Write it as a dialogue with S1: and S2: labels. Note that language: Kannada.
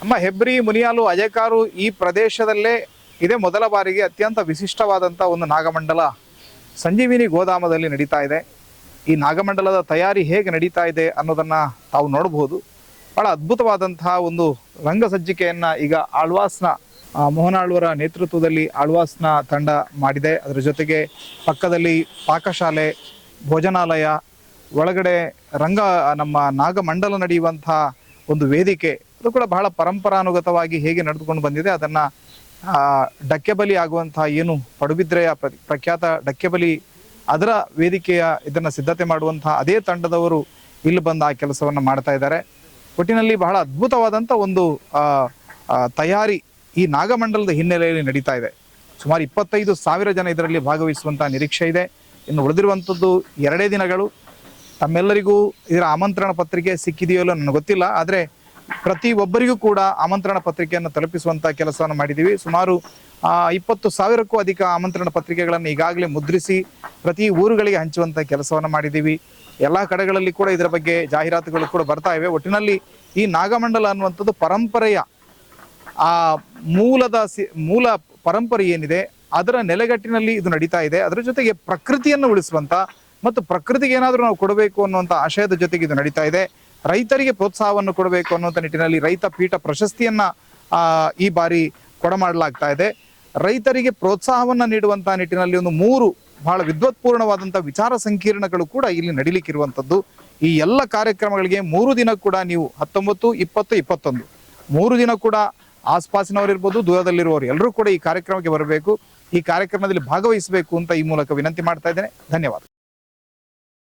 S1: ನಮ್ಮ ಹೆಬ್ರಿ ಮುನಿಯಾಲು ಅಜೆಕಾರು ಈ ಪ್ರದೇಶದಲ್ಲೇ ಇದೇ ಮೊದಲ ಬಾರಿಗೆ ಅತ್ಯಂತ ವಿಶಿಷ್ಟವಾದಂಥ ಒಂದು ನಾಗಮಂಡಲ ಸಂಜೀವಿನಿ ಗೋದಾಮದಲ್ಲಿ ನಡೀತಾ ಇದೆ. ಈ ನಾಗಮಂಡಲದ ತಯಾರಿ ಹೇಗೆ ನಡೀತಾ ಇದೆ ಅನ್ನೋದನ್ನು ತಾವು ನೋಡಬಹುದು. ಭಾಳ ಅದ್ಭುತವಾದಂತಹ ಒಂದು ರಂಗಸಜ್ಜಿಕೆಯನ್ನು ಈಗ ಆಳ್ವಾಸ್ನ ಮೋಹನಾಳ್ವರ ನೇತೃತ್ವದಲ್ಲಿ ಆಳ್ವಾಸ್ನ ತಂಡ ಮಾಡಿದೆ. ಅದರ ಜೊತೆಗೆ ಪಕ್ಕದಲ್ಲಿ ಪಾಕಶಾಲೆ, ಭೋಜನಾಲಯ, ಒಳಗಡೆ ನಮ್ಮ ನಾಗಮಂಡಲ ನಡೆಯುವಂಥ ಒಂದು ವೇದಿಕೆ, ಅದು ಕೂಡ ಬಹಳ ಪರಂಪರಾನುಗತವಾಗಿ ಹೇಗೆ ನಡೆದುಕೊಂಡು ಬಂದಿದೆ ಅದನ್ನು ಡಕ್ಕೆಬಲಿ ಆಗುವಂತಹ ಏನು ಪಡುಬಿದ್ರೆಯ ಪ್ರಖ್ಯಾತ ಡಕ್ಕೆಬಲಿ ಅದರ ವೇದಿಕೆಯ ಇದನ್ನು ಸಿದ್ಧತೆ ಮಾಡುವಂತಹ ಅದೇ ತಂಡದವರು ಇಲ್ಲಿ ಬಂದು ಆ ಕೆಲಸವನ್ನು ಮಾಡ್ತಾ ಇದ್ದಾರೆ. ಒಟ್ಟಿನಲ್ಲಿ ಬಹಳ ಅದ್ಭುತವಾದಂಥ ಒಂದು ತಯಾರಿ ಈ ನಾಗಮಂಡಲದ ಹಿನ್ನೆಲೆಯಲ್ಲಿ ನಡೀತಾ ಇದೆ. ಸುಮಾರು 25,000 ಜನ ಇದರಲ್ಲಿ ಭಾಗವಹಿಸುವಂಥ ನಿರೀಕ್ಷೆ ಇದೆ. ಇನ್ನು ಉಳಿದಿರುವಂಥದ್ದು 2 ದಿನಗಳು. ತಮ್ಮೆಲ್ಲರಿಗೂ ಇದರ ಆಮಂತ್ರಣ ಪತ್ರಿಕೆ ಸಿಕ್ಕಿದೆಯೋ ನನಗೆ ಗೊತ್ತಿಲ್ಲ, ಆದರೆ ಪ್ರತಿಯೊಬ್ಬರಿಗೂ ಕೂಡ ಆಮಂತ್ರಣ ಪತ್ರಿಕೆಯನ್ನು ತಲುಪಿಸುವಂಥ ಕೆಲಸವನ್ನು ಮಾಡಿದ್ದೀವಿ. ಸುಮಾರು 20,000ಕ್ಕೂ ಅಧಿಕ ಆಮಂತ್ರಣ ಪತ್ರಿಕೆಗಳನ್ನು ಈಗಾಗಲೇ ಮುದ್ರಿಸಿ ಪ್ರತಿ ಊರುಗಳಿಗೆ ಹಂಚುವಂಥ ಕೆಲಸವನ್ನು ಮಾಡಿದ್ದೀವಿ. ಎಲ್ಲ ಕಡೆಗಳಲ್ಲಿ ಕೂಡ ಇದರ ಬಗ್ಗೆ ಜಾಹೀರಾತುಗಳು ಕೂಡ ಬರ್ತಾ ಇವೆ. ಒಟ್ಟಿನಲ್ಲಿ ಈ ನಾಗಮಂಡಲ ಅನ್ನುವಂಥದ್ದು ಪರಂಪರೆಯ ಮೂಲ ಪರಂಪರೆ ಏನಿದೆ ಅದರ ನೆಲೆಗಟ್ಟಿನಲ್ಲಿ ಇದು ನಡೀತಾ ಇದೆ. ಅದರ ಜೊತೆಗೆ ಪ್ರಕೃತಿಯನ್ನು ಉಳಿಸುವಂಥ ಮತ್ತು ಪ್ರಕೃತಿಗೆ ಏನಾದರೂ ನಾವು ಕೊಡಬೇಕು ಅನ್ನುವಂಥ ಆಶಯದ ಜೊತೆಗೆ ಇದು ನಡೀತಾ ಇದೆ. ರೈತರಿಗೆ ಪ್ರೋತ್ಸಾಹವನ್ನು ಕೊಡಬೇಕು ಅನ್ನುವಂಥ ನಿಟ್ಟಿನಲ್ಲಿ ರೈತ ಪೀಠ ಪ್ರಶಸ್ತಿಯನ್ನು ಈ ಬಾರಿ ಕೊಡಮಾಡಲಾಗ್ತಾ ಇದೆ. ರೈತರಿಗೆ ಪ್ರೋತ್ಸಾಹವನ್ನು ನೀಡುವಂಥ ನಿಟ್ಟಿನಲ್ಲಿ ಒಂದು 3 ಬಹಳ ವಿದ್ವತ್ಪೂರ್ಣವಾದಂಥ ವಿಚಾರ ಸಂಕಿರಣಗಳು ಕೂಡ ಇಲ್ಲಿ ನಡೀಲಿಕ್ಕಿರುವಂಥದ್ದು. ಈ ಎಲ್ಲ ಕಾರ್ಯಕ್ರಮಗಳಿಗೆ 3 ದಿನ ಕೂಡ ನೀವು 19, 20, 21 3 ದಿನ ಕೂಡ ಆಸ್ಪಾಸಿನವರು ಇರ್ಬೋದು, ದೂರದಲ್ಲಿರುವವರು ಎಲ್ಲರೂ ಕೂಡ ಈ ಕಾರ್ಯಕ್ರಮಕ್ಕೆ ಬರಬೇಕು, ಈ ಕಾರ್ಯಕ್ರಮದಲ್ಲಿ ಭಾಗವಹಿಸಬೇಕು ಅಂತ ಈ ಮೂಲಕ ವಿನಂತಿ ಮಾಡ್ತಾ ಇದ್ದೇನೆ. ಧನ್ಯವಾದ.